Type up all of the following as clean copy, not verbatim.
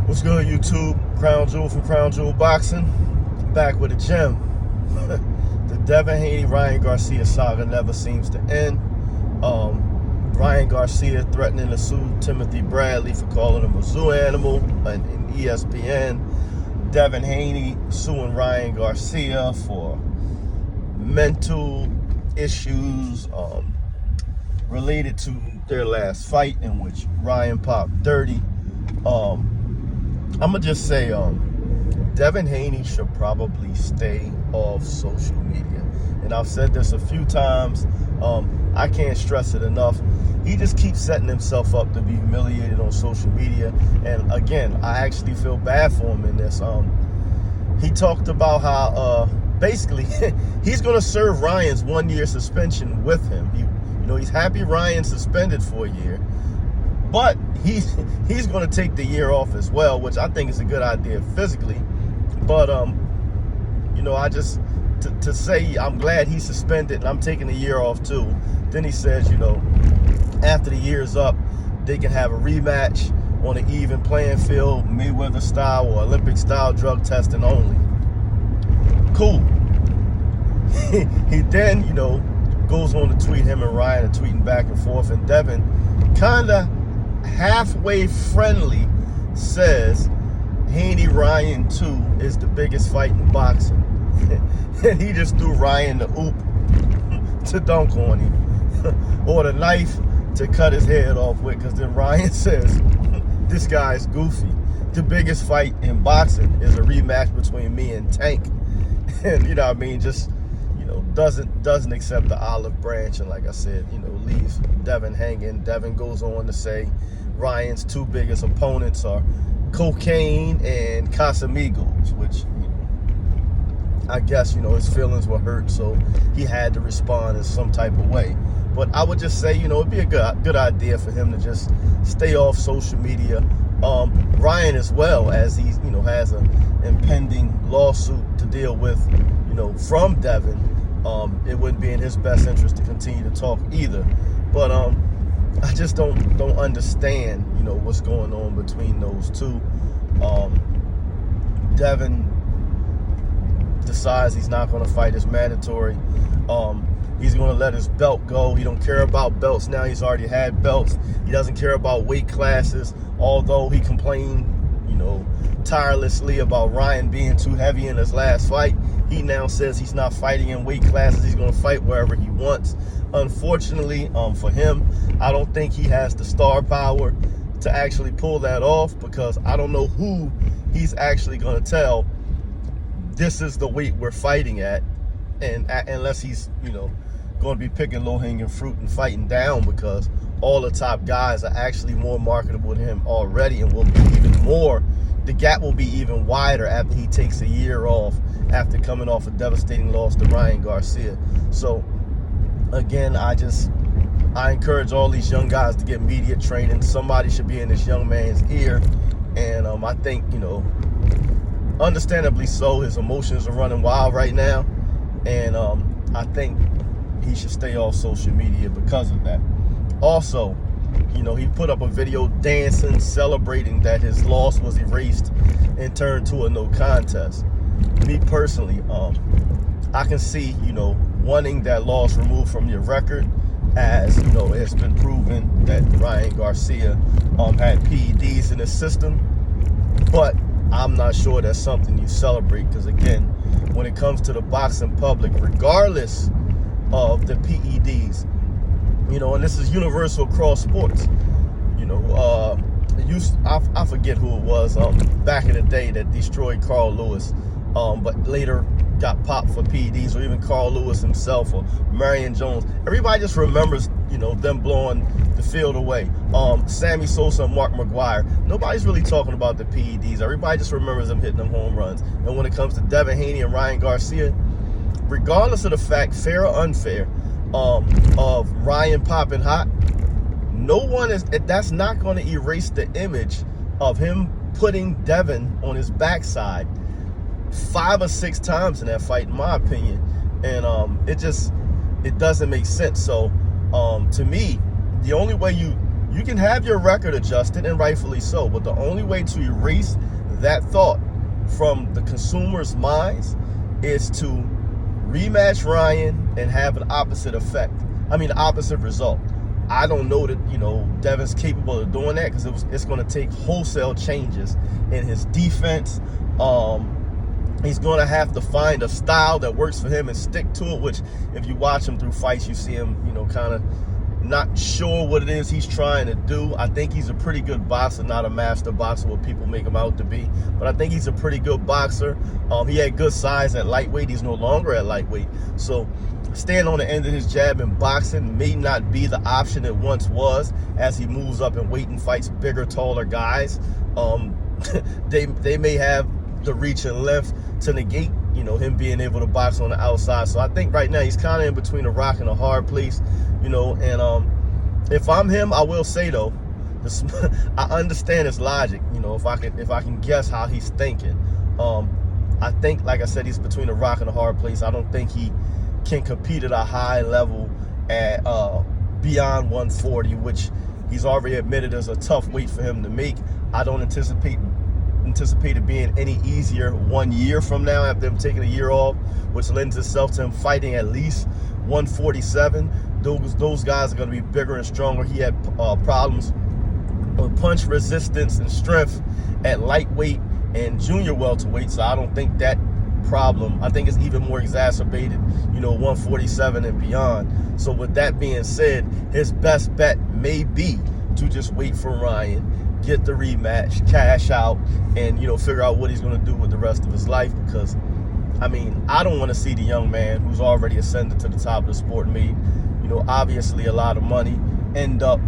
What's good, YouTube? Crown Jewel from Crown Jewel Boxing. Back with a gem. The Devin Haney, Ryan Garcia saga never seems to end. Ryan Garcia threatening to sue Timothy Bradley for calling him a zoo animal in ESPN. Devin Haney suing Ryan Garcia for mental issues related to their last fight in which Ryan popped 30. I'm gonna just say Devin Haney should probably stay off social media, and I've said this a few times. I can't stress it enough. He just keeps setting himself up to be humiliated on social media, and again, I actually feel bad for him in this. He talked about how basically he's gonna serve Ryan's 1-year suspension with him. He's happy Ryan suspended for a year, but he's going to take the year off as well, which I think is a good idea physically. But I just to say I'm glad he's suspended and I'm taking the year off too. Then he says, after the year's up, they can have a rematch on an even playing field, Mayweather style or Olympic style, drug testing only. Cool. He then, goes on to tweet. Him and Ryan are tweeting back and forth, and Devin kind of halfway friendly says Haney Ryan 2 is the biggest fight in boxing. And he just threw Ryan the oop to dunk on him or the knife to cut his head off with, because then Ryan says this guy's goofy. The biggest fight in boxing is a rematch between me and Tank. And just doesn't accept the olive branch, and like I said, leaves Devin hanging. Devin goes on to say Ryan's two biggest opponents are cocaine and Casamigos, which I guess his feelings were hurt, so he had to respond in some type of way. But I would just say it'd be a good idea for him to just stay off social media. Ryan as well, as he has an impending lawsuit to deal with from Devin. It wouldn't be in his best interest to continue to talk either. But I just don't understand, what's going on between those two. Devin decides he's not going to fight his mandatory. He's going to let his belt go. He don't care about belts now. He's already had belts. He doesn't care about weight classes, although he complained, tirelessly about Ryan being too heavy in his last fight. He now says he's not fighting in weight classes. He's going to fight wherever he wants. Unfortunately, for him, I don't think he has the star power to actually pull that off, because I don't know who he's actually going to tell this is the weight we're fighting at, and unless he's going to be picking low-hanging fruit and fighting down, because all the top guys are actually more marketable than him already, and will be even more. The gap will be even wider after he takes a year off after coming off a devastating loss to Ryan Garcia. So again, I encourage all these young guys to get media training. Somebody should be in this young man's ear, and I think understandably so, his emotions are running wild right now, and I think he should stay off social media because of that. Also, he put up a video dancing, celebrating that his loss was erased and turned to a no contest. Me personally, I can see, wanting that loss removed from your record, as, it's been proven that Ryan Garcia had PEDs in his system. But I'm not sure that's something you celebrate, because again, when it comes to the boxing public, regardless of the PEDs, and this is universal across sports. I forget who it was back in the day that destroyed Carl Lewis, but later got popped for PEDs, or even Carl Lewis himself, or Marion Jones. Everybody just remembers, them blowing the field away. Sammy Sosa and Mark McGuire. Nobody's really talking about the PEDs. Everybody just remembers them hitting them home runs. And when it comes to Devin Haney and Ryan Garcia, regardless of the fact, fair or unfair, of Ryan popping hot, that's not going to erase the image of him putting Devin on his backside 5 or 6 times in that fight, in my opinion. And it doesn't make sense. So to me, the only way you You can have your record adjusted, and rightfully so, but the only way to erase that thought from the consumer's minds is to rematch Ryan and have an opposite effect. Opposite result. I don't know that, Devin's capable of doing that, because it's going to take wholesale changes in his defense. He's going to have to find a style that works for him and stick to it, which if you watch him through fights, you see him, kind of not sure what it is he's trying to do. I think he's a pretty good boxer, not a master boxer, what people make him out to be. But I think he's a pretty good boxer. He had good size at lightweight. He's no longer at lightweight. So staying on the end of his jab in boxing may not be the option it once was as he moves up in weight and fights bigger, taller guys. They may have the reach and length to negate, him being able to box on the outside. So I think right now he's kind of in between a rock and a hard place, and if I'm him, I will say though, I understand his logic, if I can guess how he's thinking. I think, like I said, he's between a rock and a hard place. I don't think he can compete at a high level at beyond 140, which he's already admitted is a tough weight for him to make. I don't anticipate it being any easier 1 year from now after him taking a year off, which lends itself to him fighting at least 147. Those guys are going to be bigger and stronger. He had problems with punch resistance and strength at lightweight and junior welterweight, so I don't think that problem, I think it's even more exacerbated, 147 and beyond. So with that being said, his best bet may be to just wait for Ryan, get the rematch, cash out, and figure out what he's going to do with the rest of his life. Because I don't want to see the young man who's already ascended to the top of the sport, made obviously a lot of money, end up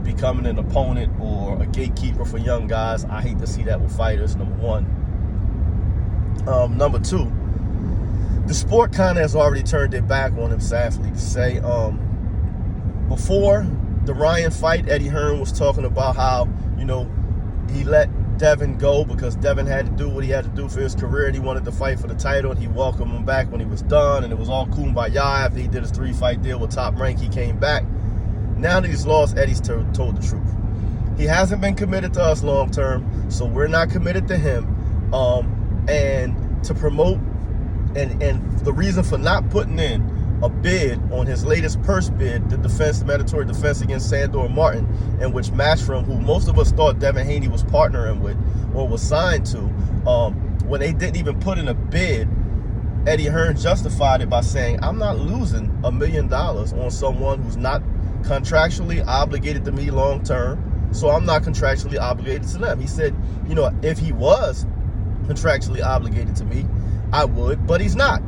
becoming an opponent or a gatekeeper for young guys. I hate to see that with fighters, number one. Number two, the sport kind of has already turned their back on him, sadly to say. Before the Ryan fight, Eddie Hearn was talking about how, he let Devin go because Devin had to do what he had to do for his career, and he wanted to fight for the title, and he welcomed him back when he was done, and it was all kumbaya. After he did his 3-fight deal with Top Rank, he came back. Now that he's lost, Eddie's told the truth. He hasn't been committed to us long term, so we're not committed to him. And to promote, and the reason for not putting in a bid on his latest purse bid, the mandatory defense against Sandor Martin, in which Matchroom, who most of us thought Devin Haney was partnering with or was signed to, when they didn't even put in a bid, Eddie Hearn justified it by saying, I'm not losing $1 million on someone who's not contractually obligated to me long term, so I'm not contractually obligated to them. He said, if he was contractually obligated to me, I would, but he's not.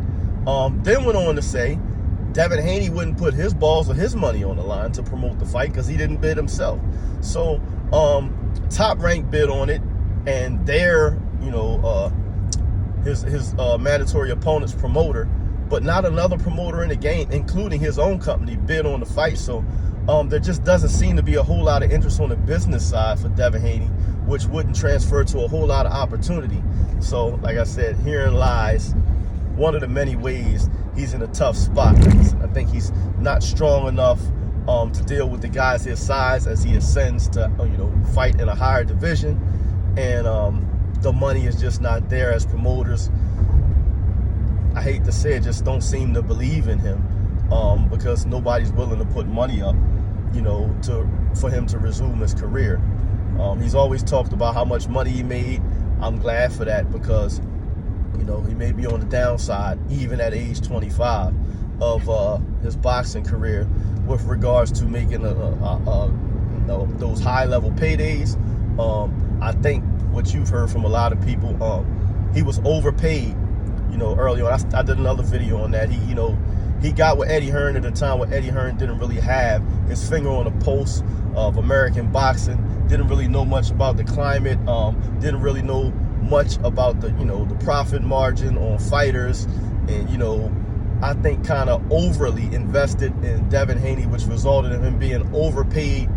Then went on to say Devin Haney wouldn't put his balls or his money on the line to promote the fight because he didn't bid himself. So Top Rank bid on it, and their his mandatory opponent's promoter, but not another promoter in the game, including his own company, bid on the fight. So there just doesn't seem to be a whole lot of interest on the business side for Devin Haney, which wouldn't transfer to a whole lot of opportunity. So like I said, herein lies one of the many ways he's in a tough spot. I think he's not strong enough to deal with the guys his size as he ascends to fight in a higher division, and the money is just not there, as promoters, I hate to say it, just don't seem to believe in him, because nobody's willing to put money up for him to resume his career. He's always talked about how much money he made. I'm glad for that, because he may be on the downside even at age 25 of his boxing career with regards to making those high-level paydays. I think what you've heard from a lot of people, he was overpaid, early on. I did another video on that. He got with Eddie Hearn at a time where Eddie Hearn didn't really have his finger on the pulse of American boxing, didn't really know much about the climate, didn't really know much about the profit margin on fighters, and I think kind of overly invested in Devin Haney, which resulted in him being overpaid.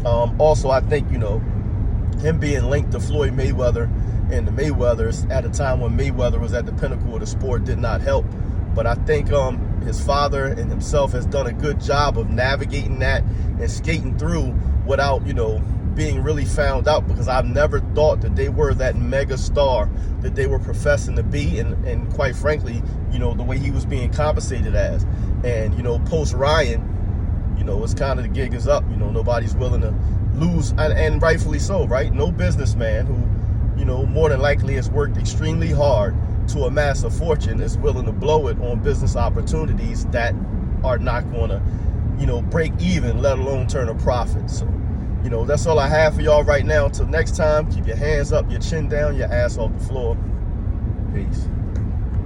Also, I think him being linked to Floyd Mayweather and the Mayweathers at a time when Mayweather was at the pinnacle of the sport did not help. But I think his father and himself has done a good job of navigating that and skating through without, being really found out, because I've never thought that they were that mega star that they were professing to be, and quite frankly, the way he was being compensated as. And, post Ryan, it's kind of the gig is up. Nobody's willing to lose, and rightfully so, right? No businessman who, more than likely has worked extremely hard to amass a fortune is willing to blow it on business opportunities that are not going to, break even, let alone turn a profit. So, that's all I have for y'all right now. Until next time, keep your hands up, your chin down, your ass off the floor. Peace.